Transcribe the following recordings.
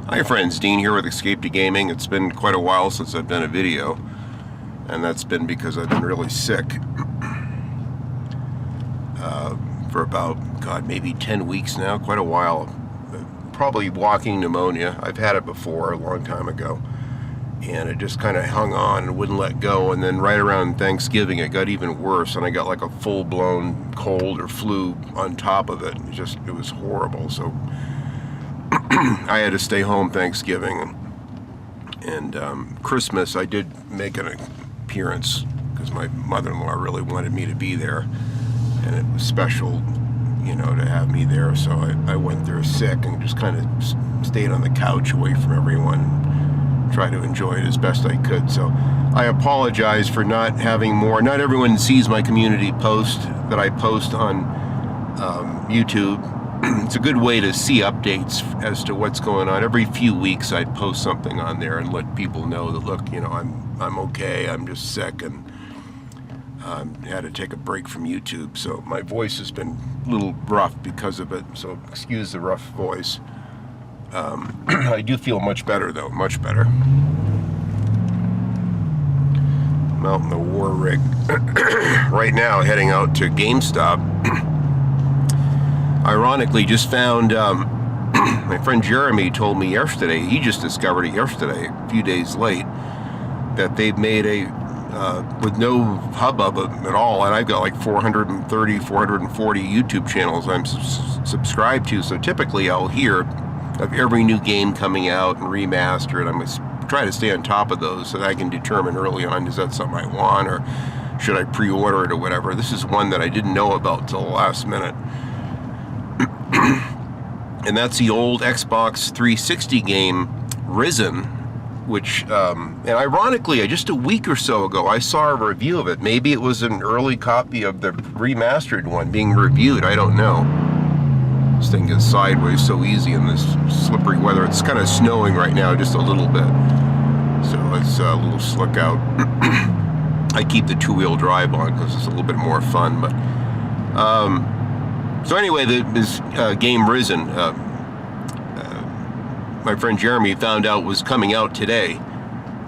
Hi friends, Dean here with Escape to Gaming. It's been quite a while since I've done a video, and that's been because I've been really sick for about, maybe 10 weeks now, quite a while. Probably walking pneumonia. I've had it before a long time ago, and it just kind of hung on and wouldn't let go, and then right around Thanksgiving it got even worse, and I got like a full-blown cold or flu on top of it. It was horrible. So I had to stay home Thanksgiving, and Christmas I did make an appearance because my mother-in-law really wanted me to be there, and it was special, to have me there. So I went there sick and just kind of stayed on the couch away from everyone and tried to enjoy it as best I could. So I apologize for not having more. Not everyone sees my community post that I post on YouTube. It's a good way to see updates as to what's going on. Every few weeks I'd post something on there and let people know that, look, I'm okay, I'm just sick, and had to take a break from YouTube. So my voice has been a little rough because of it, so excuse the rough voice. I do feel much better though, much better. I'm out in the war rig right now, heading out to GameStop. Ironically, just found, my friend Jeremy told me yesterday, he just discovered it yesterday, a few days late, that they've made with no hubbub at all, and I've got like 430, 440 YouTube channels I'm subscribed to, so typically I'll hear of every new game coming out and remastered. I'm going to try to stay on top of those so that I can determine early on, is that something I want, or should I pre-order it or whatever. This is one that I didn't know about till the last minute. And that's the old Xbox 360 game Risen, which, and ironically, just a week or so ago, I saw a review of it. Maybe it was an early copy of the remastered one being reviewed. I don't know. This thing gets sideways so easy in this slippery weather. It's kind of snowing right now, just a little bit. So it's a little slick out. I keep the two-wheel drive on because it's a little bit more fun, but... So anyway, this game Risen, my friend Jeremy found out was coming out today,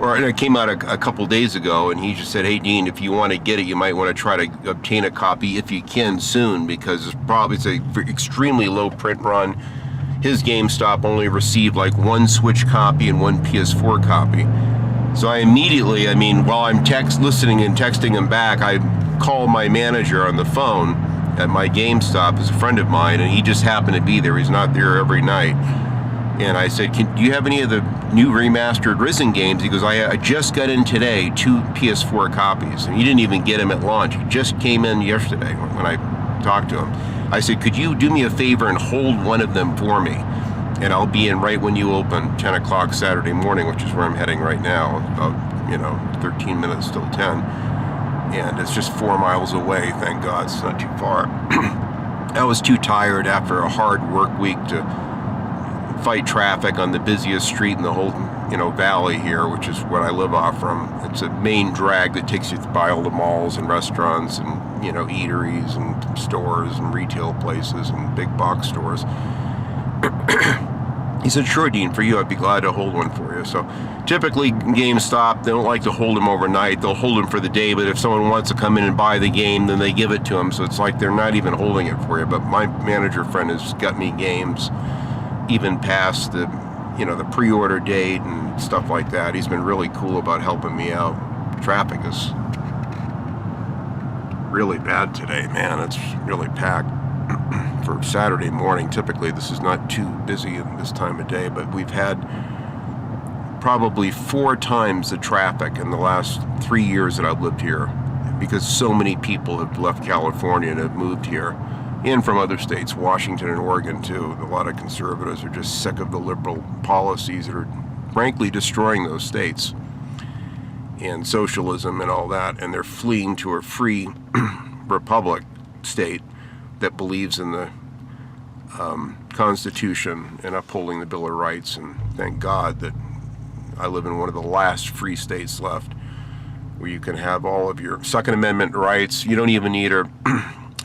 or it came out a couple days ago, and he just said, hey Dean, if you want to get it, you might want to try to obtain a copy if you can soon, because it's a extremely low print run. His GameStop only received like one Switch copy and one PS4 copy. So I immediately, while I'm listening and texting him back, I call my manager on the phone at my GameStop, is a friend of mine, and he just happened to be there. He's not there every night. And I said, do you have any of the new remastered Risen games? He goes, I just got in today 2 PS4 copies. And he didn't even get them at launch. He just came in yesterday when I talked to him. I said, could you do me a favor and hold one of them for me? And I'll be in right when you open, 10 o'clock Saturday morning, which is where I'm heading right now, about 13 minutes till 10. And it's just 4 miles away, thank God, it's not too far. I was too tired after a hard work week to fight traffic on the busiest street in the whole, valley here, which is what I live off from. It's a main drag that takes you by all the malls and restaurants and, eateries and stores and retail places and big box stores. He said, sure, Dean, for you, I'd be glad to hold one for you. So typically GameStop, they don't like to hold them overnight. They'll hold them for the day, but if someone wants to come in and buy the game, then they give it to them. So it's like they're not even holding it for you. But my manager friend has got me games even past the, the pre-order date and stuff like that. He's been really cool about helping me out. Traffic is really bad today, man. It's really packed. For Saturday morning, typically this is not too busy in this time of day, but we've had probably 4 times the traffic in the last 3 years that I've lived here, because so many people have left California and have moved here, and from other states, Washington and Oregon too. A lot of conservatives are just sick of the liberal policies that are frankly destroying those states, and socialism and all that, and they're fleeing to a free republic state that believes in the Constitution and upholding the Bill of Rights. And thank God that I live in one of the last free states left where you can have all of your Second Amendment rights. You don't even need a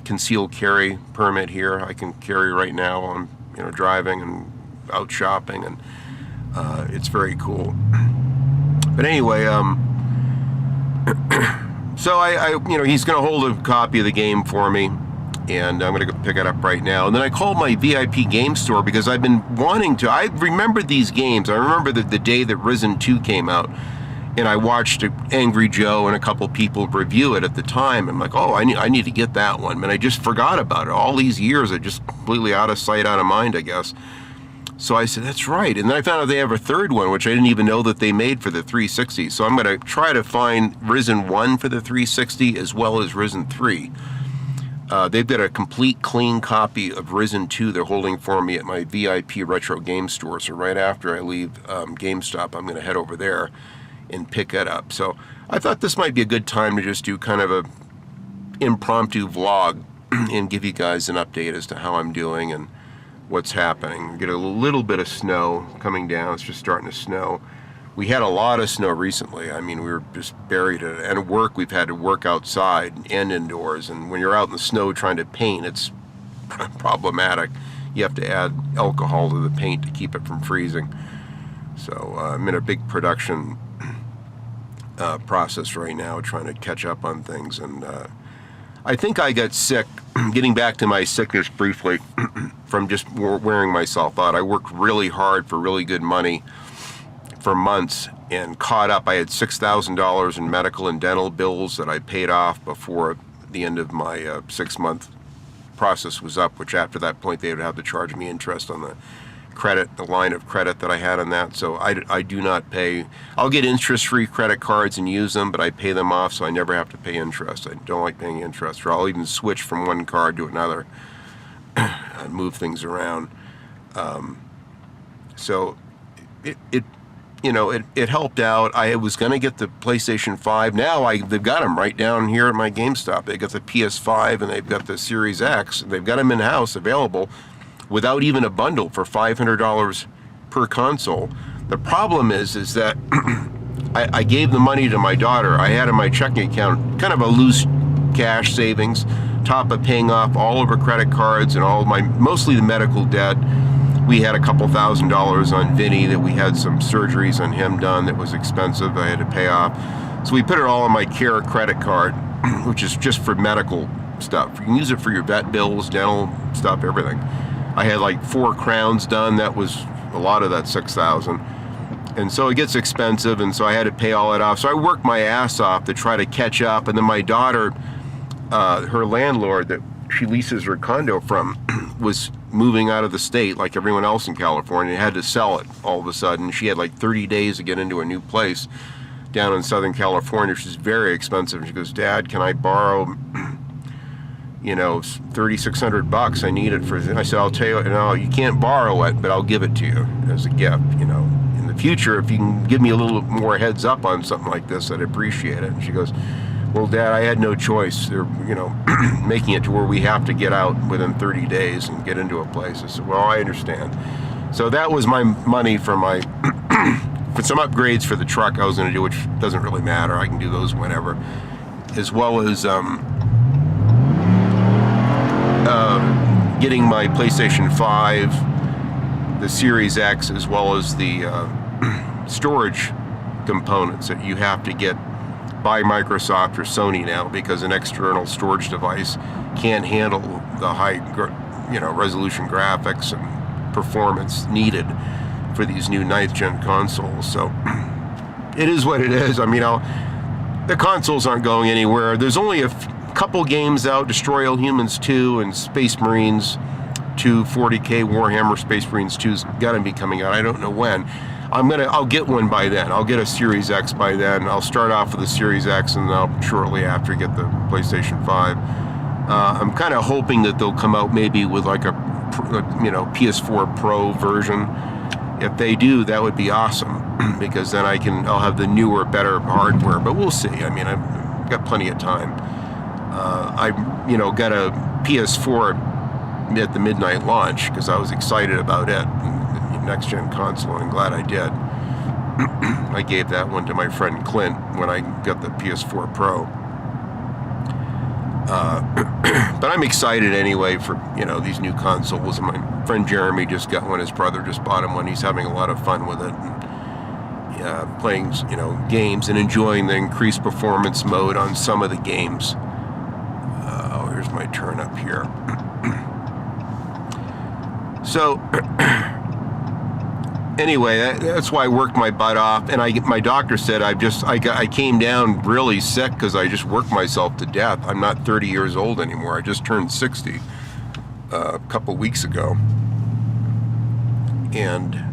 concealed carry permit here. I can carry right now. I'm driving and out shopping, and It's very cool. But anyway, so I he's going to hold a copy of the game for me, and I'm going to go pick it up right now. And then I called my VIP game store because I've been wanting to. I remembered these games. I remember the day that Risen 2 came out, and I watched Angry Joe and a couple people review it at the time. I'm like, oh, I need to get that one. And I just forgot about it. All these years, I just completely out of sight, out of mind, I guess. So I said, that's right. And then I found out they have a third one, which I didn't even know that they made for the 360. So I'm going to try to find Risen 1 for the 360 as well as Risen 3. They've got a complete, clean copy of Risen 2 they're holding for me at my VIP retro game store. So right after I leave GameStop, I'm going to head over there and pick it up. So I thought this might be a good time to just do kind of a impromptu vlog and give you guys an update as to how I'm doing and what's happening. We get a little bit of snow coming down. It's just starting to snow. We had a lot of snow recently. I mean, we were just buried in it. And at work, we've had to work outside and indoors. And when you're out in the snow trying to paint, it's problematic. You have to add alcohol to the paint to keep it from freezing. So I'm in a big production process right now, trying to catch up on things. And I think I got sick, getting back to my sickness briefly, from just wearing myself out. I worked really hard for really good money for months and caught up. I had $6,000 in medical and dental bills that I paid off before the end of my 6-month process was up, which after that point they would have to charge me interest on the line of credit that I had on that. So I do not pay. I'll get interest-free credit cards and use them, but I pay them off so I never have to pay interest. I don't like paying interest, or I'll even switch from one card to another and move things around. So it helped out. I was going to get the PlayStation 5. Now they've got them right down here at my GameStop. They got the PS5 and they've got the Series X. They've got them in-house available without even a bundle for $500 per console. The problem is that I gave the money to my daughter. I had in my checking account kind of a loose cash savings, top of paying off all of her credit cards and mostly the medical debt. We had a couple $1,000s on Vinny that we had some surgeries on him done that was expensive. I had to pay off. So we put it all on my Care credit card, which is just for medical stuff. You can use it for your vet bills, dental stuff, everything. I had like 4 crowns done. That was a lot of that $6,000. And so it gets expensive, and so I had to pay all that off. So I worked my ass off to try to catch up. And then my daughter, her landlord that she leases her condo from, was moving out of the state like everyone else in California, and had to sell it all of a sudden. She had like 30 days to get into a new place down in Southern California, which is very expensive. She goes, Dad, can I borrow, $3,600? I need it for. I said, I'll tell you, no, you can't borrow it, but I'll give it to you as a gift. In the future, if you can give me a little more heads up on something like this, I'd appreciate it. And she goes, well, Dad, I had no choice. They're, making it to where we have to get out within 30 days and get into a place. I said, well, I understand. So that was my money for for some upgrades for the truck I was going to do, which doesn't really matter. I can do those whenever, as well as getting my PlayStation 5, the Series X, as well as the storage components that you have to get by Microsoft or Sony now, because an external storage device can't handle the high resolution graphics and performance needed for these new 9th gen consoles. So it is what it is. I mean, the consoles aren't going anywhere. There's only a couple games out, Destroy All Humans 2 and Space Marines 2, 40K Warhammer Space Marines 2's got to be coming out. I don't know when. I'll get one by then. I'll get a Series X by then. I'll start off with the Series X, and I'll shortly after get the PlayStation 5. I'm kind of hoping that they'll come out maybe with like a PS4 Pro version. If they do, that would be awesome, because then I'll have the newer, better hardware. But we'll see. I mean, I've got plenty of time. I got a PS4 at the midnight launch because I was excited about it. Next gen console, and I'm glad I did. I gave that one to my friend Clint when I got the PS4 Pro. But I'm excited anyway for, these new consoles. And my friend Jeremy just got one. His brother just bought him one. He's having a lot of fun with it. And, playing, games and enjoying the increased performance mode on some of the games. Here's my turn up here. So, anyway, that's why I worked my butt off. And my doctor said I came down really sick because I just worked myself to death. I'm not 30 years old anymore. I just turned 60 a couple weeks ago. And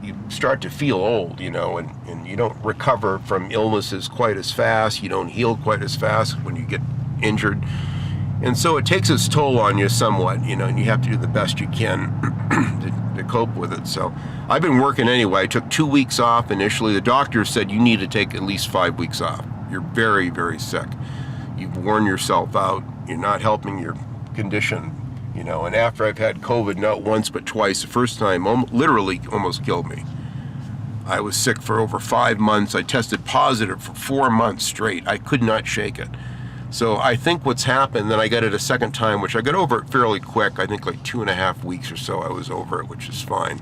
you start to feel old, and you don't recover from illnesses quite as fast. You don't heal quite as fast when you get injured. And so it takes its toll on you somewhat, and you have to do the best you can to cope with it. So I've been working anyway. I took 2 weeks off initially. The doctor said you need to take at least 5 weeks off. You're very, very sick. You've worn yourself out. You're not helping your condition, And after I've had COVID not once but twice, the first time literally almost killed me. I was sick for over 5 months. I tested positive for 4 months straight. I could not shake it. So I think what's happened, then I got it a second time, which I got over it fairly quick. I think like 2.5 weeks or so I was over it, which is fine.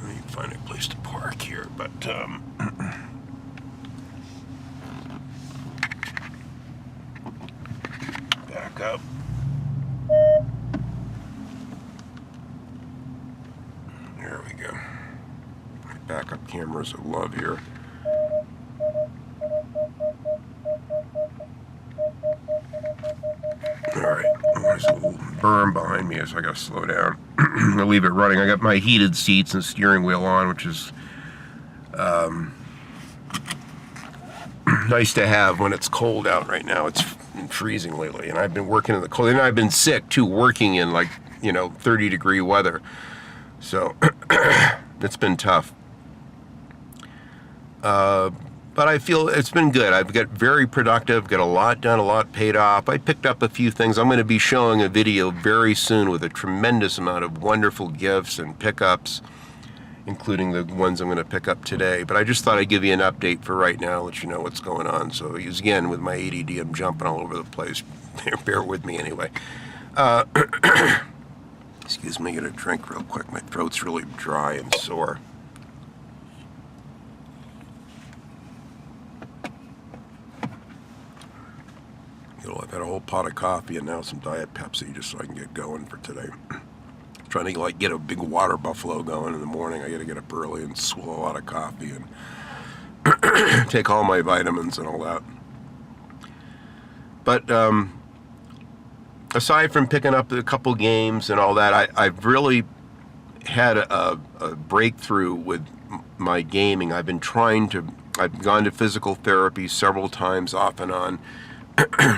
Let me find a place to park here, but back up. There we go. My backup cameras of love here. Alright, there's a little berm behind me, so I gotta slow down. I'll leave it running. I got my heated seats and steering wheel on, which is nice to have when it's cold out right now. It's freezing lately, and I've been working in the cold, and I've been sick too, working in 30-degree weather. So it's been tough. But I feel it's been good. I've got very productive, got a lot done, a lot paid off. I picked up a few things. I'm going to be showing a video very soon with a tremendous amount of wonderful gifts and pickups, including the ones I'm going to pick up today. But I just thought I'd give you an update for right now, let you know what's going on. So again, with my ADD, I'm jumping all over the place. Bear with me anyway. Excuse me, get a drink real quick. My throat's really dry and sore. I've had a whole pot of coffee and now some Diet Pepsi just so I can get going for today. Trying to get a big water buffalo going in the morning. I got to get up early and swallow a lot of coffee and take all my vitamins and all that. But aside from picking up a couple games and all that, I've really had a breakthrough with my gaming. I've gone to physical therapy several times off and on,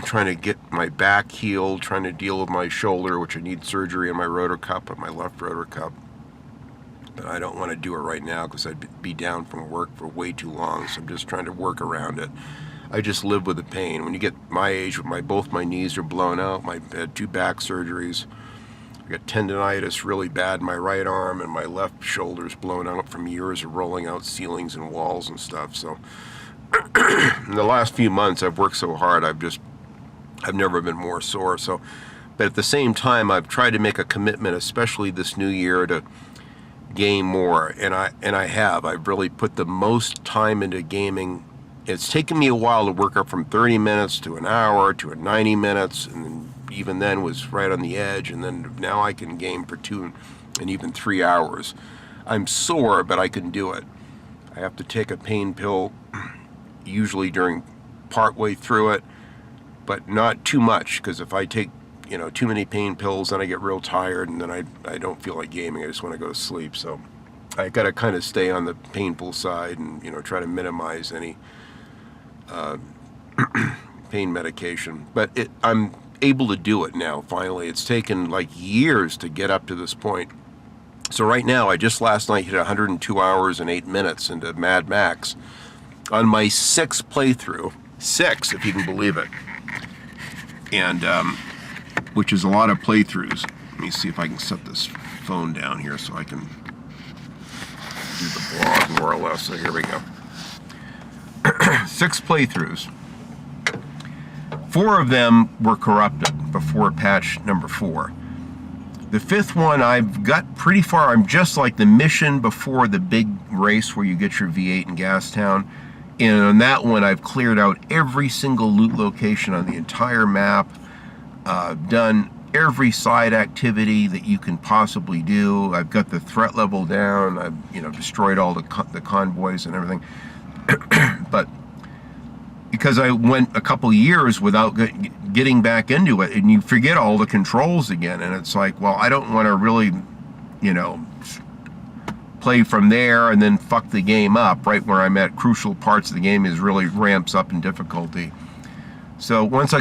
trying to get my back healed, trying to deal with my shoulder, which I need surgery on my rotor cup, on my left rotor cup. But I don't want to do it right now because I'd be down from work for way too long, so I'm just trying to work around it. I just live with the pain. When you get my age, both my knees are blown out. I had 2 back surgeries. I got tendonitis really bad in my right arm, and my left shoulder's blown out from years of rolling out ceilings and walls and stuff. So in the last few months, I've worked so hard. I've never been more sore. So, but at the same time, I've tried to make a commitment, especially this new year, to game more, and I have. I've really put the most time into gaming. It's taken me a while to work up from 30 minutes to an hour to 90 minutes, and even then was right on the edge. And then now I can game for 2 and even 3 hours. I'm sore, but I can do it. I have to take a pain pill usually during partway through it, but not too much, because if I take too many pain pills, then I get real tired, and then I don't feel like gaming. I just want to go to sleep. So I got to kind of stay on the painful side and try to minimize any pain medication. But I'm able to do it now. Finally, it's taken like years to get up to this point. So right now, I just last night hit 102 hours and 8 minutes into Mad Max on my 6th playthrough. 6, if you can believe it. And which is a lot of playthroughs. Let me see if I can set this phone down here so I can do the blog more or less. So here we go. 6 playthroughs. 4 of them were corrupted before patch number 4. The 5th one, I've got pretty far. I'm just like the mission before the big race where you get your V8 in Gastown. And on that one, I've cleared out every single loot location on the entire map, done every side activity that you can possibly do. I've got the threat level down. I've destroyed all the convoys and everything. But because I went a couple years without getting back into it, and you forget all the controls again, and it's like, well, I don't want to really, play from there and then fuck the game up right where I'm at. Crucial parts of the game is really ramps up in difficulty. So once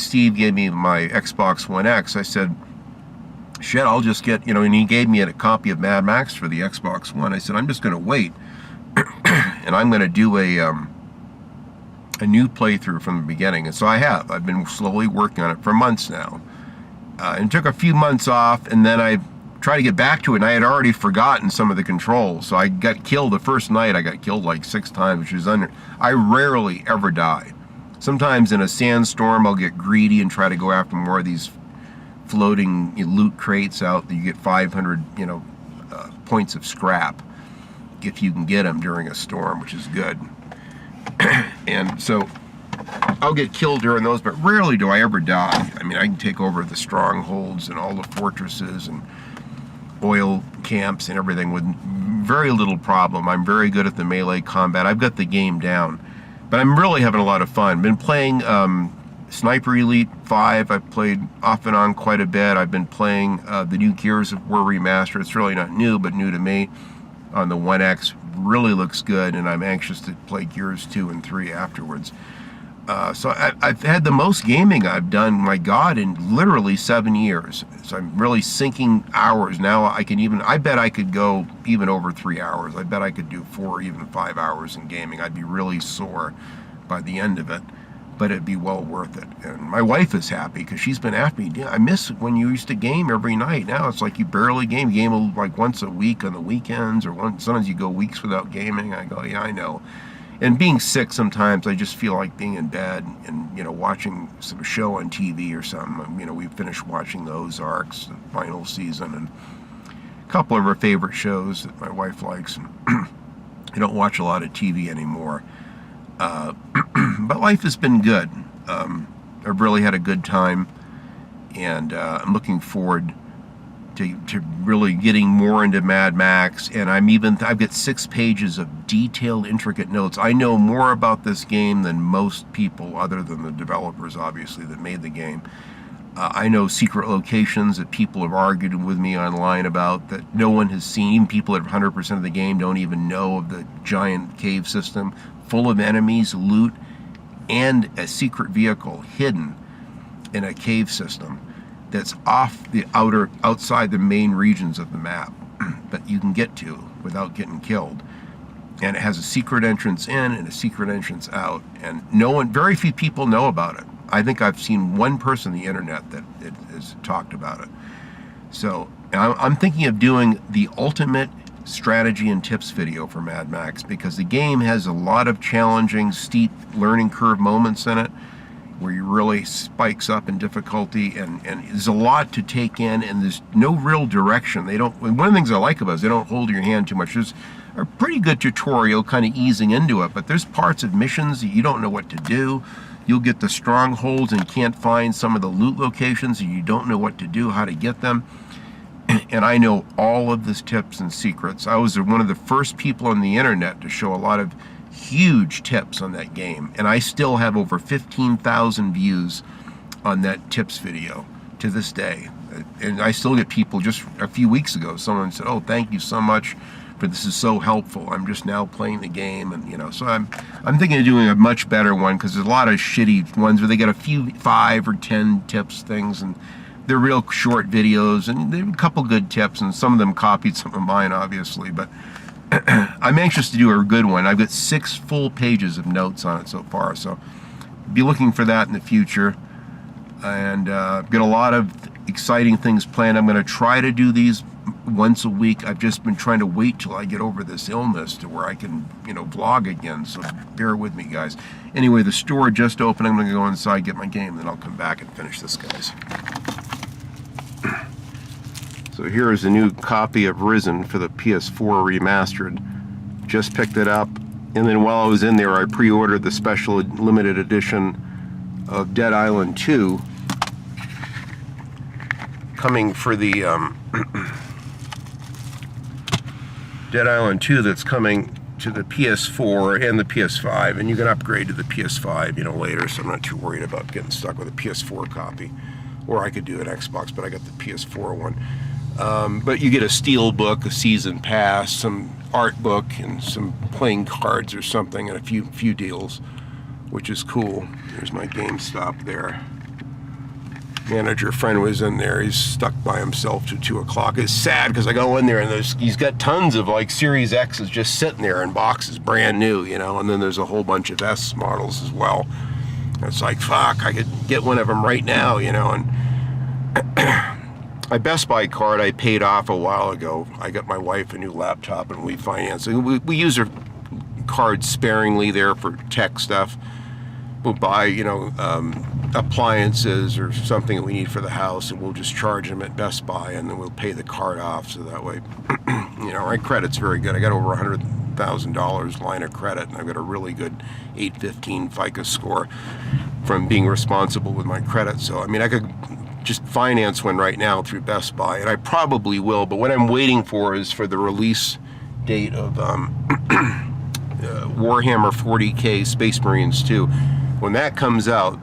Steve gave me my Xbox One X, I said, shit, I'll just get, and he gave me a copy of Mad Max for the Xbox One. I said, I'm just going to wait, and I'm going to do a new playthrough from the beginning. And so I've been slowly working on it for months now. And took a few months off, and then I tried to get back to it, and I had already forgotten some of the controls. So I got killed the first night. I got killed like 6 times, which is I rarely ever die. Sometimes in a sandstorm, I'll get greedy and try to go after more of these floating loot crates out that you get 500, points of scrap if you can get them during a storm, which is good. And so I'll get killed during those, but rarely do I ever die. I mean, I can take over the strongholds and all the fortresses and oil camps and everything with very little problem. I'm very good at the melee combat. I've got the game down, but I'm really having a lot of fun. Been playing Sniper Elite 5. I've played off and on quite a bit. I've been playing the new Gears of War remaster. It's really not new, but new to me on the One X. Really looks good, and I'm anxious to play Gears 2 and 3 afterwards. So I've had the most gaming I've done, my God, in literally 7 years. So I'm really sinking hours. Now I bet I could go even over 3 hours. I bet I could do 4 or even 5 hours in gaming. I'd be really sore by the end of it, but it'd be well worth it. And my wife is happy because she's been after me. I miss when you used to game every night. Now it's like you barely game. You game like once a week on the weekends, or sometimes you go weeks without gaming. I go, yeah, I know. And being sick sometimes, I just feel like being in bed and, watching some show on TV or something. We finished watching the Ozarks, the final season, and a couple of our favorite shows that my wife likes. And I don't watch a lot of TV anymore. But life has been good. I've really had a good time, and I'm looking forward to really getting more into Mad Max. And I've got 6 pages of detailed, intricate notes. I know more about this game than most people, other than the developers, obviously, that made the game. I know secret locations that people have argued with me online about that no one has seen. Even people that have 100% of the game don't even know of the giant cave system full of enemies, loot, and a secret vehicle hidden in a cave system that's outside the main regions of the map that you can get to without getting killed. And it has a secret entrance in and a secret entrance out, and very few people know about it. I think I've seen one person on the internet that has talked about it. So I'm thinking of doing the ultimate strategy and tips video for Mad Max, because the game has a lot of challenging, steep learning curve moments in it, where you really spikes up in difficulty, and there's a lot to take in, and there's no real direction. One of the things I like about it is they don't hold your hand too much. There's a pretty good tutorial kind of easing into it, but there's parts of missions that you don't know what to do. You'll get the strongholds and can't find some of the loot locations, and you don't know what to do, how to get them. And I know all of these tips and secrets. I was one of the first people on the internet to show a lot of huge tips on that game, and I still have over 15,000 views on that tips video to this day. And I still get people. Just a few weeks ago, someone said, "Oh, thank you so much for this, is so helpful. I'm just now playing the game." And so I'm thinking of doing a much better one, because there's a lot of shitty ones where they get a few 5 or 10 tips things, and they're real short videos, and there are a couple good tips, and some of them copied some of mine, obviously, but I'm anxious to do a good one. I've got 6 full pages of notes on it so far, so be looking for that in the future. And I've got a lot of exciting things planned. I'm going to try to do these once a week. I've just been trying to wait till I get over this illness to where I can, vlog again. So bear with me, guys. Anyway, the store just opened. I'm going to go inside, get my game, then I'll come back and finish this, guys. So here is a new copy of Risen for the PS4 Remastered. Just picked it up. And then while I was in there, I pre-ordered the special limited edition of Dead Island 2. Coming for the Dead Island 2 that's coming to the PS4 and the PS5, and you can upgrade to the PS5, later, so I'm not too worried about getting stuck with a PS4 copy. Or I could do an Xbox, but I got the PS4 one. But you get a steel book, a season pass, some art book, and some playing cards or something, and a few deals, which is cool. There's my GameStop there. Manager friend was in there. He's stuck by himself till 2 o'clock. It's sad because I go in there and he's got tons of like Series X's just sitting there in boxes, brand new, and then there's a whole bunch of S models as well. And it's like, fuck, I could get one of them right now, and my Best Buy card I paid off a while ago. I got my wife a new laptop and we financed it. We use her card sparingly there for tech stuff. We'll buy, appliances or something that we need for the house, and we'll just charge them at Best Buy, and then we'll pay the card off, so that way, my credit's very good. I got over $100,000 line of credit, and I've got a really good 815 FICO score from being responsible with my credit. So, I could just finance one right now through Best Buy, and I probably will, but what I'm waiting for is for the release date of Warhammer 40K Space Marines 2. When that comes out,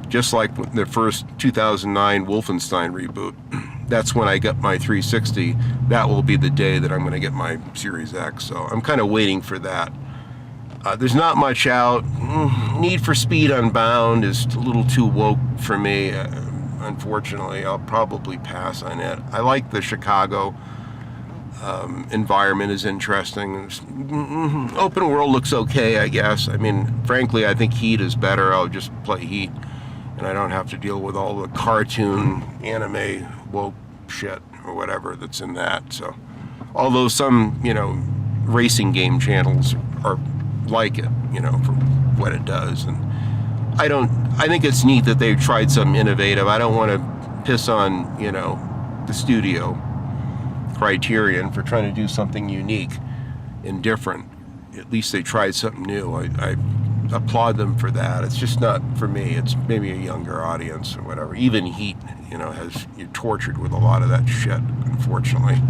just like the first 2009 Wolfenstein reboot, that's when I get my 360. That will be the day that I'm going to get my Series X. So I'm kind of waiting for that. There's not much out. Need for Speed Unbound is a little too woke for me. Unfortunately, I'll probably pass on it. I like the Chicago environment, is interesting. Open world looks okay, I guess. Frankly, I think Heat is better. I'll just play Heat, and I don't have to deal with all the cartoon, anime, woke shit or whatever that's in that. So, although some, racing game channels are like it, for what it does, and I think it's neat that they've tried something innovative. I don't want to piss on, the studio, Criterion, for trying to do something unique and different. At least they tried something new. I applaud them for that. It's just not for me. It's maybe a younger audience or whatever. Even Heat, you're tortured with a lot of that shit, unfortunately.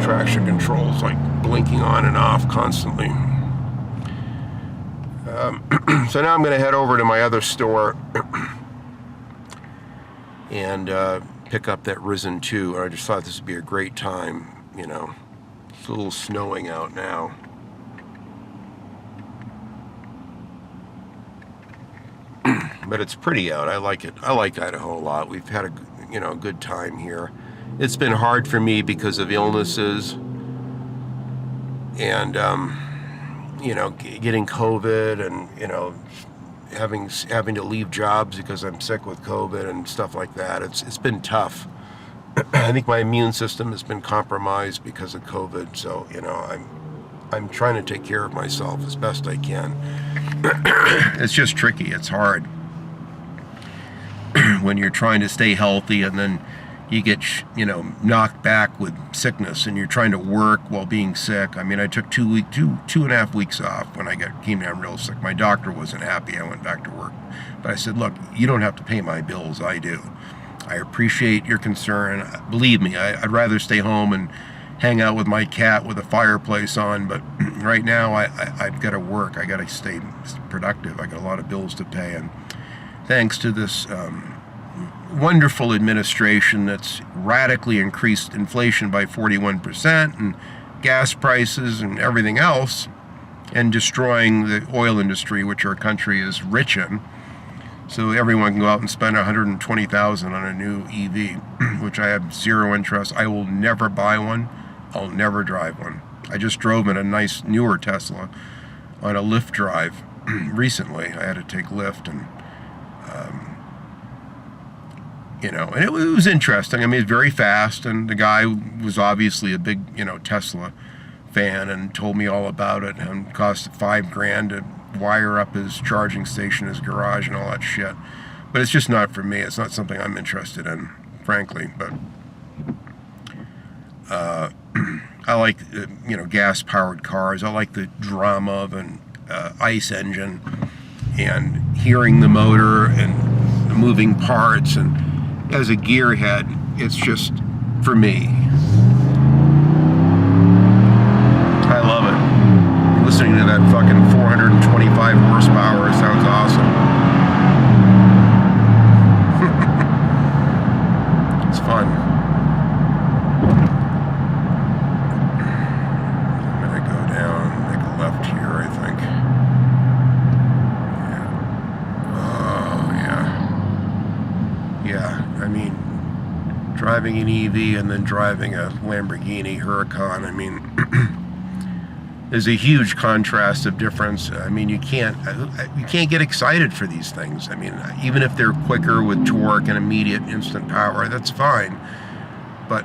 Traction controls like blinking on and off constantly. So now I'm going to head over to my other store and pick up that Risen 2. I just thought this would be a great time, It's a little snowing out now. But it's pretty out. I like it. I like Idaho a lot. We've had a good time here. It's been hard for me because of illnesses and getting COVID, and having to leave jobs because I'm sick with COVID and stuff like that. It's been tough. I think my immune system has been compromised because of COVID. So I'm trying to take care of myself as best I can. It's just tricky. It's hard when you're trying to stay healthy and then you get, knocked back with sickness, and you're trying to work while being sick. I took 2.5 weeks off when I came down real sick. My doctor wasn't happy. I went back to work. But I said, look, you don't have to pay my bills. I do. I appreciate your concern. Believe me, I'd rather stay home and hang out with my cat with a fireplace on. But right now, I've got to work. I got to stay productive. I got a lot of bills to pay. And thanks to this wonderful administration that's radically increased inflation by 41% and gas prices and everything else, and destroying the oil industry, which our country is rich in. So everyone can go out and spend $120,000 on a new EV, which I have zero interest. I will never buy one. I'll never drive one. I just drove in a nice newer Tesla on a Lyft drive, recently. I had to take Lyft, and and it was interesting. I mean, it's very fast, and the guy was obviously a big, Tesla fan, and told me all about it, and cost $5,000 to wire up his charging station, his garage, and all that shit. But it's just not for me. It's not something I'm interested in, frankly. But I like, gas-powered cars. I like the drama of an ICE engine, and hearing the motor and the moving parts. And as a gearhead, it's just for me. I love it. Listening to that fucking 425 horsepower sounds awesome. It's fun. I'm gonna go down, make a left here, I think. Yeah. Oh, yeah. Yeah, I mean, driving an EV and then driving a Lamborghini Huracan, I mean, there's a huge contrast of difference. I mean, you can't get excited for these things. I mean, even if they're quicker with torque and immediate instant power, that's fine. But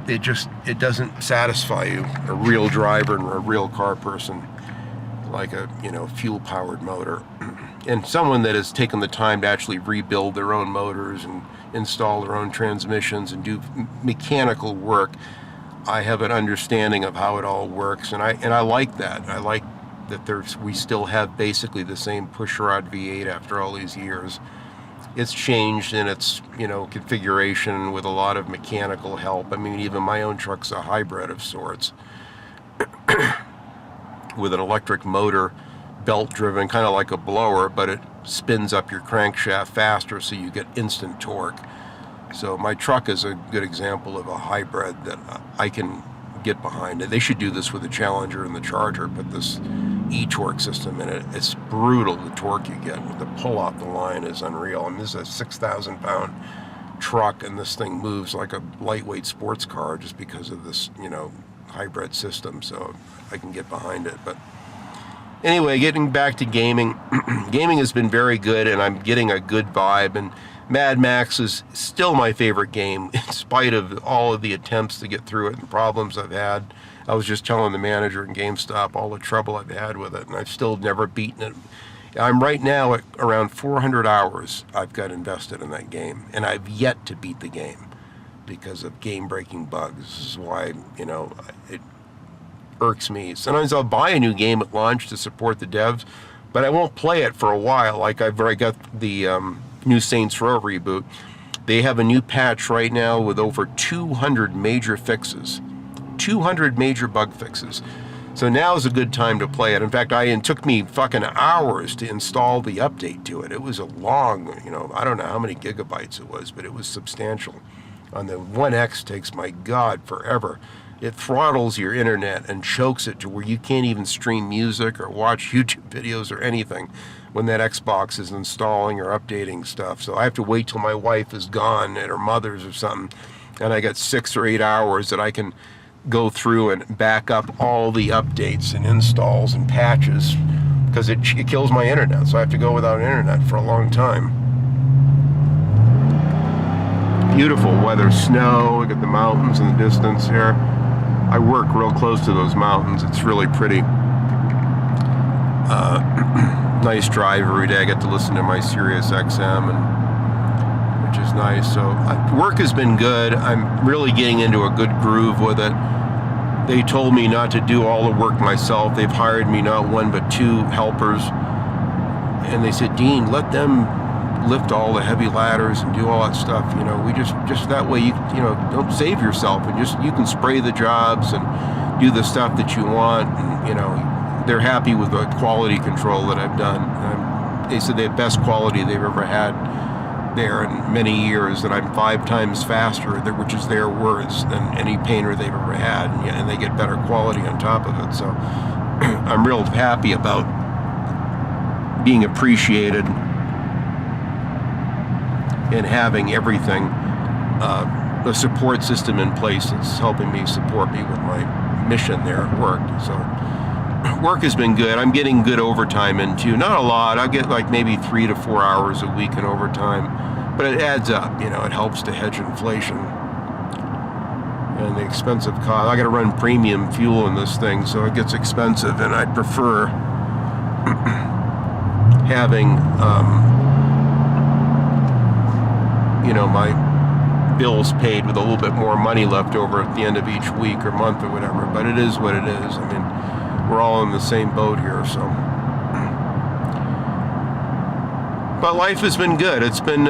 it doesn't satisfy you, a real driver and a real car person, like a fuel-powered motor. And someone that has taken the time to actually rebuild their own motors and install their own transmissions and do mechanical work, I have an understanding of how it all works, and I like that. I like that we still have basically the same pushrod V8 after all these years. It's changed in its configuration with a lot of mechanical help. I mean, even my own truck's a hybrid of sorts with an electric motor, belt driven, kind of like a blower, but it spins up your crankshaft faster, so you get instant torque. So my truck is a good example of a hybrid that I can get behind. They should do this with the Challenger and the Charger, put this e-torque system in it. It's brutal, the torque you get. The pull off the line is unreal. I mean, this is a 6,000 pound truck, and this thing moves like a lightweight sports car just because of this, hybrid system. So I can get behind it. But anyway, getting back to gaming, gaming has been very good, and I'm getting a good vibe. And Mad Max is still my favorite game, in spite of all of the attempts to get through it and problems I've had. I was just telling the manager in GameStop all the trouble I've had with it, and I've still never beaten it. I'm right now at around 400 hours I've got invested in that game, and I've yet to beat the game because of game-breaking bugs. This is why, it irks me. Sometimes I'll buy a new game at launch to support the devs, but I won't play it for a while. Like I've already got the new Saints Row reboot. They have a new patch right now with over 200 major fixes. 200 major bug fixes. So now is a good time to play it. In fact, it took me fucking hours to install the update to it. It was a long, I don't know how many gigabytes it was, but it was substantial. On the One X takes, my God, forever. It throttles your internet and chokes it to where you can't even stream music or watch YouTube videos or anything when that Xbox is installing or updating stuff. So I have to wait till my wife is gone at her mother's or something, and I got 6 or 8 hours that I can go through and back up all the updates and installs and patches, because it kills my internet. So I have to go without internet for a long time. Beautiful weather, snow, look at the mountains in the distance here. I work real close to those mountains. It's really pretty. Nice drive every day. I get to listen to my Sirius XM, which is nice. So work has been good. I'm really getting into a good groove with it. They told me not to do all the work myself. They've hired me not one but 2 helpers. And they said, Dean, let them lift all the heavy ladders and do all that stuff. We just that way you don't save yourself, and you can spray the jobs and do the stuff that you want. And, they're happy with the quality control that I've done. They said they have best quality they've ever had there in many years, that I'm 5 times faster, which is their words, than any painter they've ever had, and they get better quality on top of it. So I'm real happy about being appreciated and having everything, the support system in place that's helping me support me with my mission there at work. So work has been good. I'm getting good overtime in too. Not a lot. I'll get like maybe 3 to 4 hours a week in overtime, but it adds up. You know, it helps to hedge inflation and the expensive cost. I got to run premium fuel in this thing, so it gets expensive, and I prefer having, you know, my bills paid with a little bit more money left over at the end of each week or month or whatever. But it is what it is. I mean, we're all in the same boat here, so. But life has been good. It's been,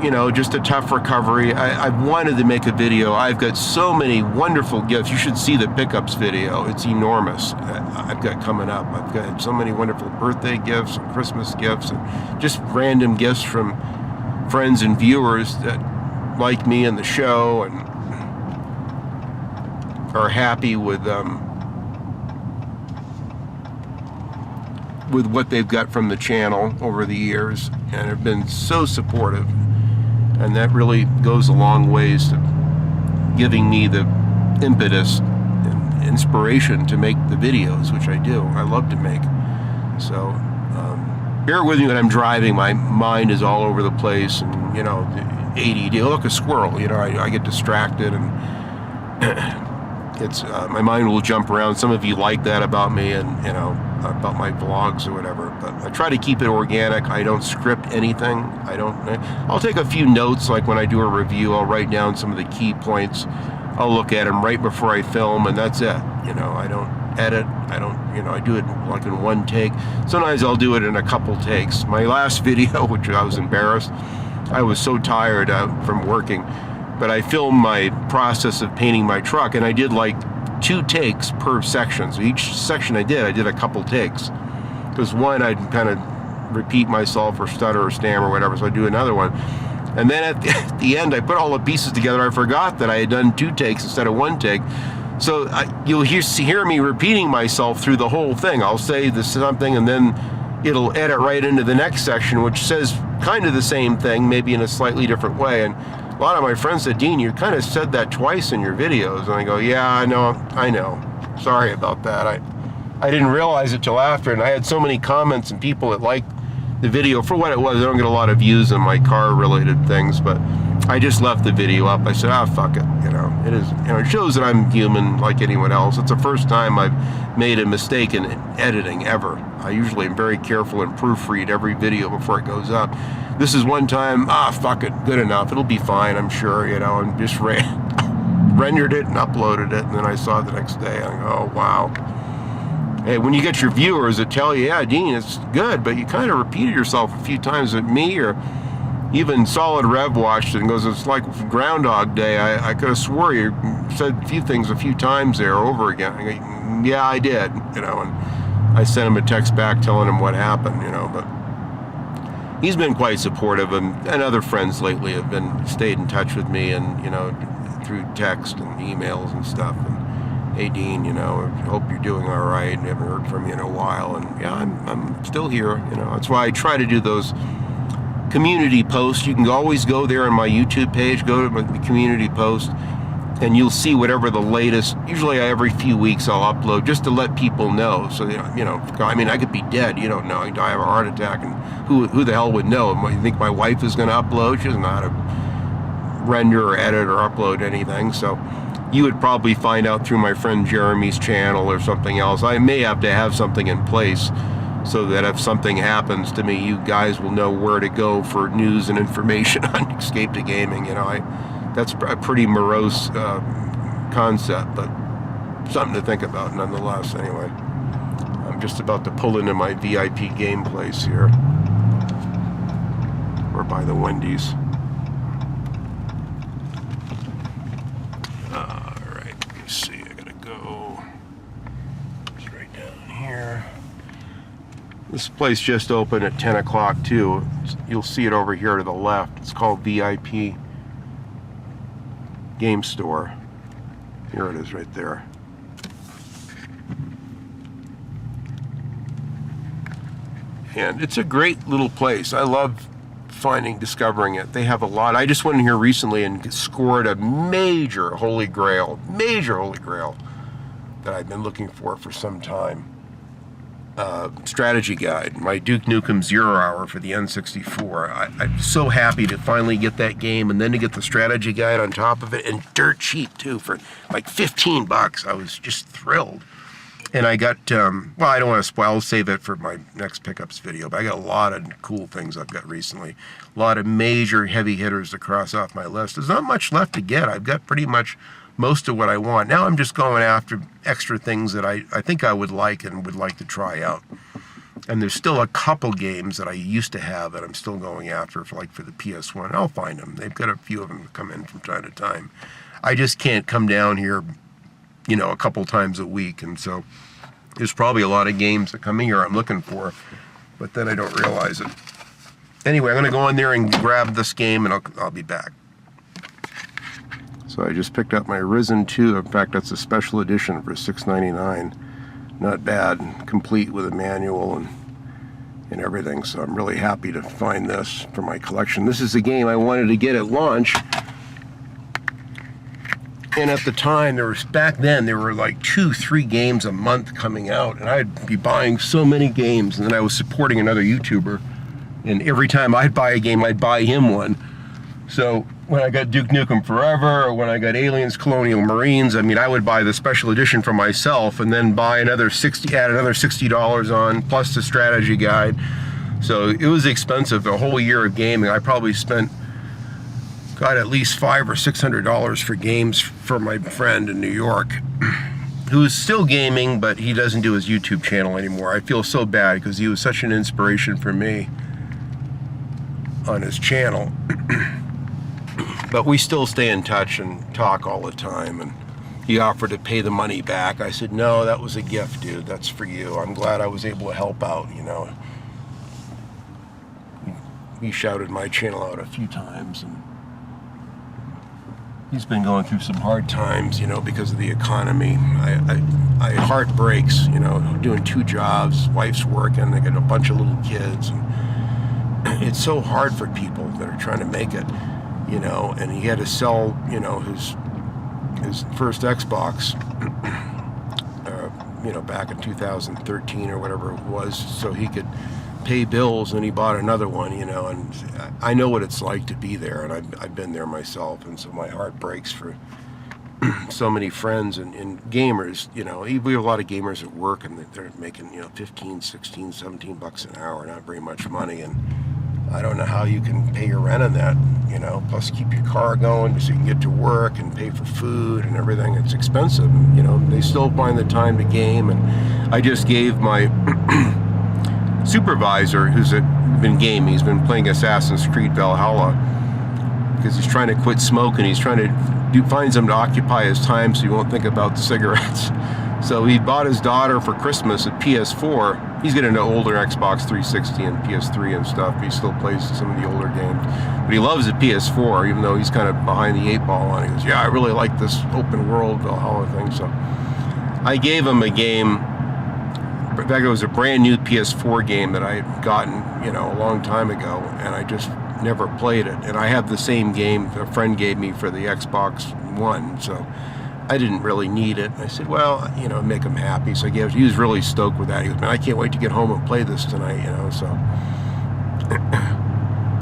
you know, just a tough recovery. I've wanted to make a video. I've got so many wonderful gifts. You should see the pickups video. It's enormous. I've got coming up. I've got so many wonderful birthday gifts and Christmas gifts and just random gifts from friends and viewers that like me and the show and are happy with what they've got from the channel over the years, and have been so supportive, and that really goes a long ways to giving me the impetus and inspiration to make the videos, which I do. I love to make. So bear with me when I'm driving. My mind is all over the place, and you know, ADD. Oh, look, a squirrel. You know, I get distracted, and it's my mind will jump around. Some of you like that about me, and you know, about my vlogs or whatever. But I try to keep it organic. I don't script anything. I'll take a few notes, like when I do a review. I'll write down some of the key points. I'll look at them right before I film, and that's it. You know, I don't edit. I don't, you know, I do it like in one take. Sometimes I'll do it in a couple takes. My last video, which I was embarrassed, I was so tired from working, but I filmed my process of painting my truck, and I did like 2 takes per section. So each section I did a couple takes. Because one, I'd kind of repeat myself or stutter or stammer or whatever, so I'd do another one. And then at the end, I put all the pieces together. I forgot that I had done 2 takes instead of 1 take. So you'll hear me repeating myself through the whole thing. I'll say something, and then it'll edit right into the next section, which says kind of the same thing, maybe in a slightly different way. And a lot of my friends said, Dean, you kind of said that twice in your videos. And I go, yeah, I know. Sorry about that. I didn't realize it till after, and I had so many comments and people that liked the video for what it was. I don't get a lot of views on my car-related things, but I just left the video up. I said, fuck it. You know, it is. You know, it shows that I'm human like anyone else. It's the first time I've made a mistake in editing ever. I usually am very careful and proofread every video before it goes up. This is one time, fuck it, good enough. It'll be fine, I'm sure, you know, and just rendered it and uploaded it, and then I saw it the next day. I go, oh, wow. Hey, when you get your viewers that tell you, yeah, Dean, it's good, but you kind of repeated yourself a few times with me, or even Solid Rev watched it and goes, it's like Groundhog Day. I could have swore you said a few things a few times there over again. I go, yeah, I did, you know, and I sent him a text back telling him what happened, you know, but he's been quite supportive, and other friends lately have stayed in touch with me, and you know, through text and emails and stuff. And hey, Dean, you know, I hope you're doing all right. I haven't heard from you in a while, and yeah, I'm still here. You know, that's why I try to do those community posts. You can always go there on my YouTube page, go to the community post, and you'll see whatever the latest. Usually, every few weeks I'll upload just to let people know. So you know, I mean, I could be dead. You don't know. I die of a heart attack, and who the hell would know? You think my wife is going to upload? She doesn't know how to render or edit or upload anything. So you would probably find out through my friend Jeremy's channel or something else. I may have to have something in place so that if something happens to me, you guys will know where to go for news and information on Escape to Gaming. You know, that's a pretty morose concept, but something to think about nonetheless. Anyway, I'm just about to pull into my VIP game place here. We're by the Wendy's. Alright, let me see. I gotta go. It's right down here. This place just opened at 10 o'clock too. You'll see it over here to the left. It's called VIP Game Store. Here it is right there. And it's a great little place. I love discovering it. They have a lot. I just went in here recently and scored a major holy grail that I've been looking for some time. Strategy guide, my Duke Nukem 0 Hour for the N64. I'm so happy to finally get that game, and then to get the strategy guide on top of it, and dirt cheap too, for like 15 bucks. I was just thrilled. And I got, well, I don't want to spoil, I'll save it for my next pickups video, but I got a lot of cool things I've got recently. A lot of major heavy hitters to cross off my list. There's not much left to get. I've got pretty much most of what I want. Now I'm just going after extra things that I think I would like and would like to try out. And there's still a couple games that I used to have that I'm still going after, for like for the PS1. I'll find them. They've got a few of them that come in from time to time. I just can't come down here, you know, a couple times a week, and so there's probably a lot of games that come in here I'm looking for, but then I don't realize it. Anyway, I'm going to go in there and grab this game, and I'll be back. So I just picked up my Risen 2. In fact, that's a special edition for $6.99. Not bad, complete with a manual and everything. So I'm really happy to find this for my collection. This is a game I wanted to get at launch. And at the time, back then, there were like 2-3 games a month coming out, and I'd be buying so many games, and then I was supporting another YouTuber, and every time I'd buy a game, I'd buy him one. So when I got Duke Nukem Forever, or when I got Aliens Colonial Marines, I mean, I would buy the special edition for myself, and then buy add another $60 on, plus the strategy guide. So it was expensive, a whole year of gaming. I probably spent, got at least $500 or $600 for games for my friend in New York, who's still gaming, but he doesn't do his YouTube channel anymore. I feel so bad because he was such an inspiration for me on his channel. But we still stay in touch and talk all the time, and he offered to pay the money back. I said, no, that was a gift, dude. That's for you. I'm glad I was able to help out, you know. He shouted my channel out a few times, and he's been going through some hard times, you know, because of the economy. I heart breaks, you know, doing 2 jobs, wife's working, they got a bunch of little kids, and it's so hard for people that are trying to make it, you know. And he had to sell, you know, his first Xbox, you know, back in 2013 or whatever it was, so he could pay bills, and he bought another one, you know. And I know what it's like to be there, and I've been there myself, and so my heart breaks for so many friends and gamers, you know. We have a lot of gamers at work, and they're making, you know, 15, 16, 17 bucks an hour, not very much money, and I don't know how you can pay your rent on that, you know, plus keep your car going so you can get to work and pay for food and everything. It's expensive, you know. They still find the time to game, and I just gave my supervisor, who's been gaming, he's been playing Assassin's Creed Valhalla because he's trying to quit smoking. He's trying to find something to occupy his time so he won't think about the cigarettes. So he bought his daughter for Christmas a PS4. He's getting an older Xbox 360 and PS3 and stuff. He still plays some of the older games, but he loves the PS4, even though he's kind of behind the 8 ball on it. He goes, yeah, I really like this open world Valhalla thing. So I gave him a game. In fact, it was a brand new PS4 game that I had gotten, you know, a long time ago, and I just never played it. And I have the same game a friend gave me for the Xbox One, so I didn't really need it. And I said, well, you know, make him happy. So he was really stoked with that. He goes, man, I can't wait to get home and play this tonight, you know. So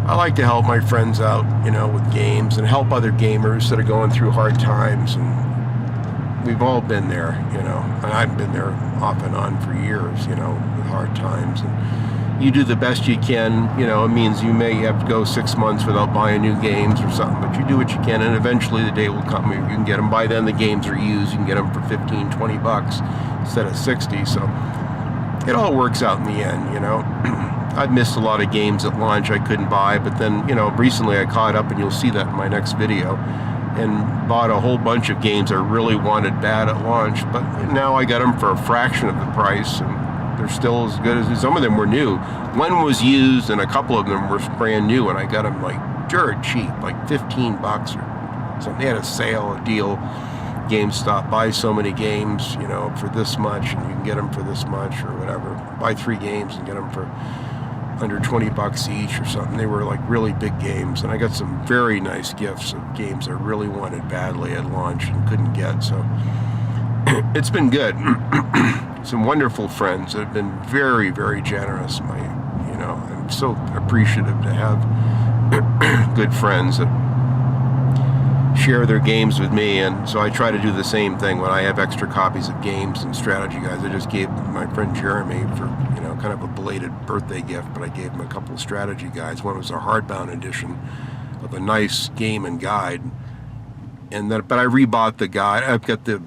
I like to help my friends out, you know, with games, and help other gamers that are going through hard times. And we've all been there, you know, and I've been there off and on for years, you know, with hard times. And you do the best you can, you know. It means you may have to go 6 months without buying new games or something, but you do what you can, and eventually the day will come where you can get them. By then the games are used. You can get them for 15, 20 bucks instead of 60. So it all works out in the end, you know. I've missed a lot of games at launch I couldn't buy, but then, you know, recently I caught up, and you'll see that in my next video, and bought a whole bunch of games I really wanted bad at launch, but now I got them for a fraction of the price, and they're still as good as, some of them were new. One was used, and a couple of them were brand new, and I got them like dirt cheap, like 15 bucks or something. They had a sale, a deal, GameStop, buy so many games, you know, for this much, and you can get them for this much or whatever. Buy 3 games and get them for under 20 bucks each or something. They were like really big games, and I got some very nice gifts of games I really wanted badly at launch and couldn't get. So it's been good. Some wonderful friends that have been very, very generous. I'm so appreciative to have good friends that share their games with me, and so I try to do the same thing when I have extra copies of games and strategy guides. I just gave my friend Jeremy for kind of a belated birthday gift, but I gave him a couple of strategy guides. One was a hardbound edition of a nice game and guide, and then but I rebought the guide. I've got the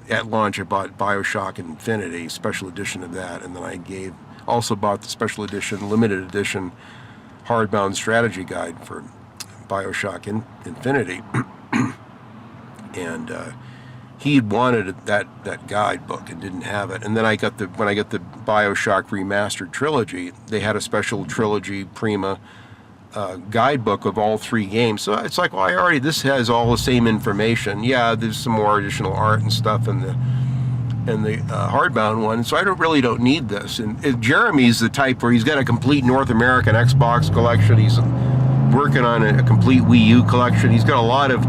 at launch I bought BioShock Infinity special edition of that, and then I also bought the special edition limited edition hardbound strategy guide for BioShock Infinity. And he wanted that guidebook and didn't have it. And then when I got the BioShock Remastered trilogy, they had a special trilogy Prima guidebook of all 3 games. So it's like, well, this has all the same information. Yeah, there's some more additional art and stuff in the hardbound one, so I really don't need this. And Jeremy's the type where he's got a complete North American Xbox collection. He's working on a complete Wii U collection. He's got a lot of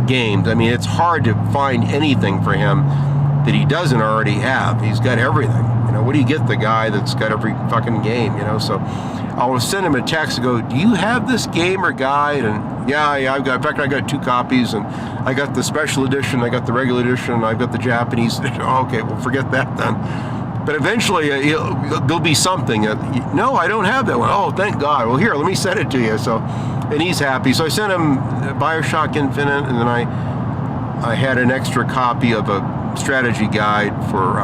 games. I mean, it's hard to find anything for him that he doesn't already have. He's got everything. What do you get the guy that's got every fucking game? So I'll send him a text and go, do you have this game or guide? And yeah, in fact, I got 2 copies, and I got the special edition, I got the regular edition, I've got the Japanese edition. Okay, well, forget that then. But eventually there'll be something. No, I don't have that one. Oh, thank God. Well, here, let me send it to you. So, and he's happy. So I sent him BioShock Infinite, and then I had an extra copy of a strategy guide for,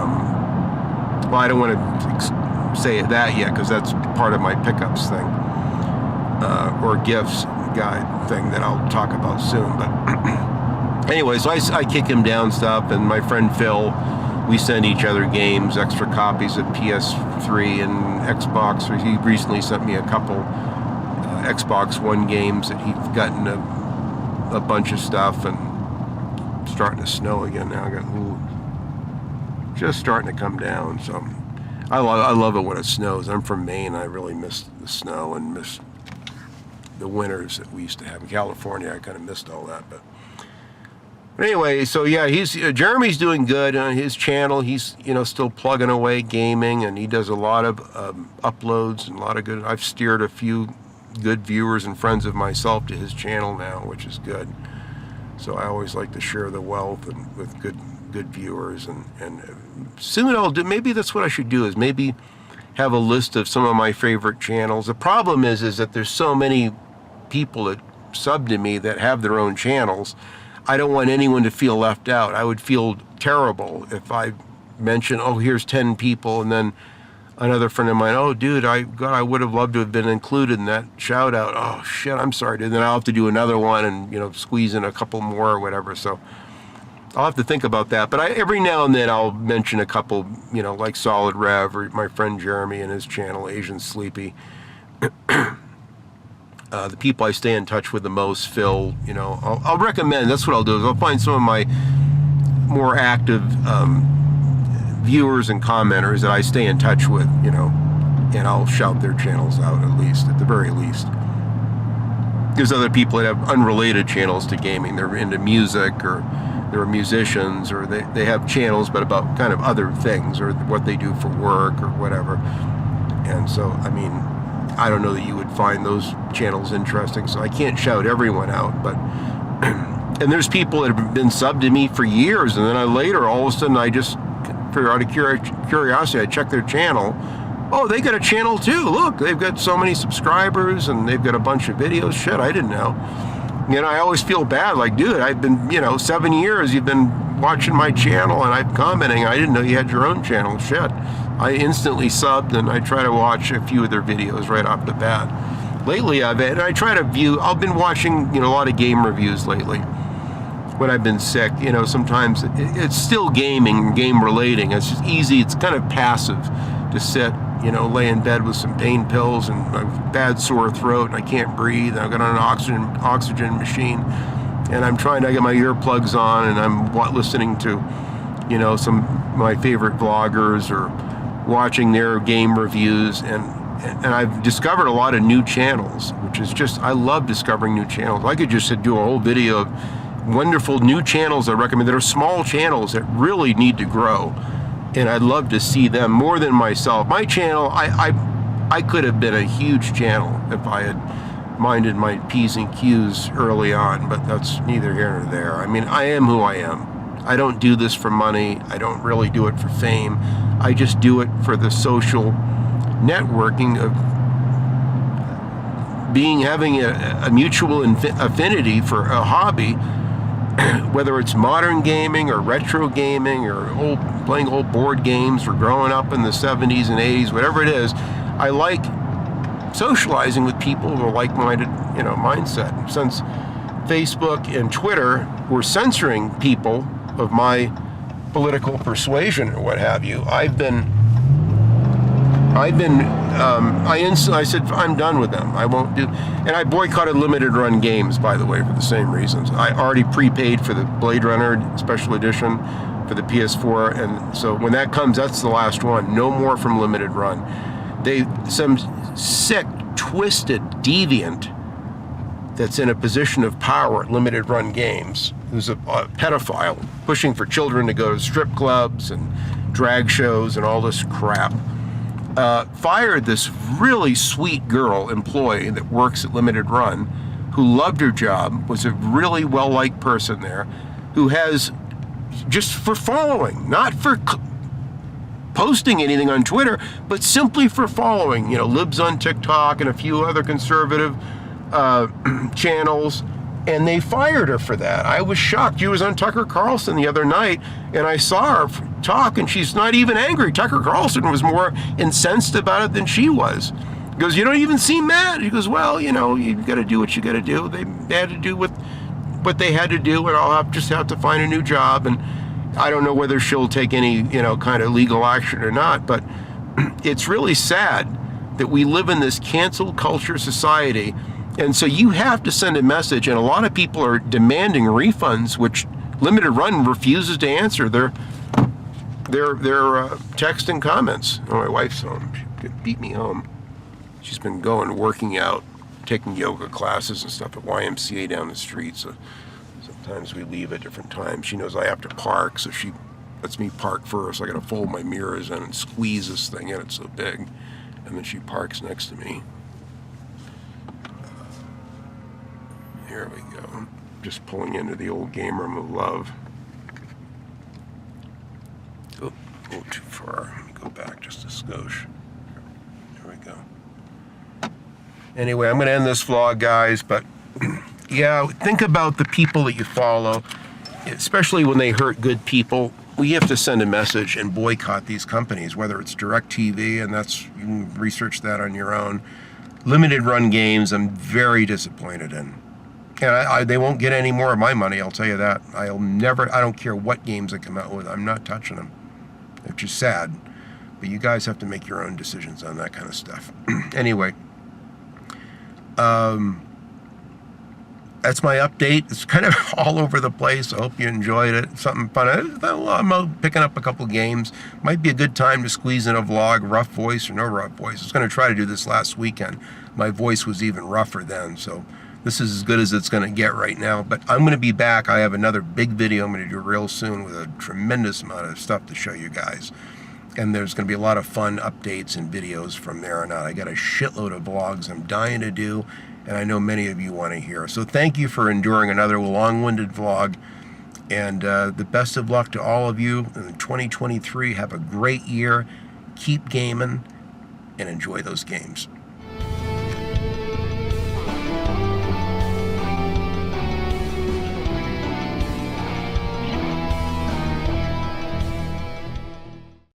well, I don't want to say that yet because that's part of my pickups thing, or gifts guide thing that I'll talk about soon. But anyway, so I kick him down stuff, and my friend Phil, we send each other games, extra copies of PS3 and Xbox. He recently sent me a couple Xbox One games that he'd gotten a bunch of stuff, and it's starting to snow again now. Just starting to come down, so I love it when it snows. I'm from Maine. I really miss the snow and miss the winters that we used to have in California. I kind of missed all that, but anyway, so yeah, Jeremy's doing good on his channel. He's still plugging away gaming, and he does a lot of uploads and a lot of good. I've steered a few good viewers and friends of myself to his channel now, which is good. So I always like to share the wealth and with good viewers, and soon I'll do. Maybe that's what I should do, is maybe have a list of some of my favorite channels. The problem is that there's so many people that sub to me that have their own channels. I don't want anyone to feel left out. I would feel terrible if I mention, oh, here's 10 people, and then another friend of mine, oh, dude, I would have loved to have been included in that shout out. Oh shit, I'm sorry, dude. Then I'll have to do another one and squeeze in a couple more or whatever. So I'll have to think about that. But every now and then I'll mention a couple, like Solid Rev or my friend Jeremy and his channel, Asian Sleepy. The people I stay in touch with the most, Phil, I'll recommend. That's what I'll do, is I'll find some of my more active viewers and commenters that I stay in touch with, and I'll shout their channels out at the very least. There's other people that have unrelated channels to gaming. They're into music, or they're musicians, or they have channels but about kind of other things, or what they do for work or whatever. And so, I don't know that you would find those channels interesting, so I can't shout everyone out. But and there's people that have been subbed to me for years, and then later, all of a sudden, I just, out of curiosity, I check their channel. Oh, they got a channel too. Look, they've got so many subscribers, and they've got a bunch of videos. Shit, I didn't know. I always feel bad. Like, dude, I've been, 7 years you've been watching my channel, and I'm commenting. I didn't know you had your own channel. Shit. I instantly subbed, and I try to watch a few of their videos right off the bat. Lately, I've been watching, a lot of game reviews lately. When I've been sick, sometimes it's still gaming, game relating. It's just easy. It's kind of passive to sit, lay in bed with some pain pills and a bad sore throat, and I can't breathe. And I've got an oxygen machine, and I'm trying to get my earplugs on, and I'm listening to, some of my favorite vloggers, or watching their game reviews, and I've discovered a lot of new channels, which is just, I love discovering new channels. I could just do a whole video of wonderful new channels I recommend that are small channels that really need to grow. And I'd love to see them more than myself. My channel, I could have been a huge channel if I had minded my P's and Q's early on, but that's neither here nor there. I mean, I am who I am. I don't do this for money. I don't really do it for fame. I just do it for the social networking of having a mutual affinity for a hobby, whether it's modern gaming or retro gaming or playing old board games or growing up in the 70s and 80s, whatever it is. I like socializing with people with a like-minded, mindset. Since Facebook and Twitter were censoring people of my political persuasion or what have you, I said I'm done with them. I won't do, and I boycotted limited run games, by the way, for the same reasons. I already prepaid for the Blade Runner Special Edition for the PS4, and so when that comes, that's the last one. No more from limited run. Some sick, twisted deviant that's in a position of power at limited run games, who's a pedophile pushing for children to go to strip clubs and drag shows and all this crap, fired this really sweet girl employee that works at limited run, who loved her job, was a really well-liked person there, who has, just for following, not for posting anything on Twitter, but simply for following, libs on TikTok and a few other conservative channels, and they fired her for that. I was shocked. She was on Tucker Carlson the other night, and I saw her talk, and she's not even angry. Tucker Carlson was more incensed about it than she was. He goes, "You don't even seem mad." He goes, "Well, you got to do what you got to do. They had to do what they had to do, and I'll just have to find a new job." And I don't know whether she'll take any, kind of legal action or not, but it's really sad that we live in this cancel culture society. And so you have to send a message, and a lot of people are demanding refunds, which limited run refuses to answer their text and comments. Oh, my wife's home. She beat me home. She's been working out, taking yoga classes and stuff at YMCA down the street. So sometimes we leave at different times. She knows I have to park, so she lets me park first. I got to fold my mirrors in and squeeze this thing in. It's so big. And then she parks next to me. Here we go. Just pulling into the old game room of love. Oh, a little too far. Let me go back just a skosh. There we go. Anyway, I'm going to end this vlog, guys, but yeah, think about the people that you follow, especially when they hurt good people. We have to send a message and boycott these companies, whether it's DirecTV, and you can research that on your own. Limited run games, I'm very disappointed in. And they won't get any more of my money, I'll tell you that. I don't care what games they come out with, I'm not touching them. Which is sad, but you guys have to make your own decisions on that kind of stuff. Anyway, that's my update. It's kind of all over the place. I hope you enjoyed it. Something fun. I'm picking up a couple games. Might be a good time to squeeze in a vlog, rough voice or no rough voice. I was going to try to do this last weekend. My voice was even rougher then, so this is as good as it's going to get right now. But I'm going to be back. I have another big video I'm going to do real soon with a tremendous amount of stuff to show you guys. And there's going to be a lot of fun updates and videos from there on out. I got a shitload of vlogs I'm dying to do, and I know many of you want to hear. So thank you for enduring another long-winded vlog, and the best of luck to all of you in 2023. Have a great year, keep gaming, and enjoy those games.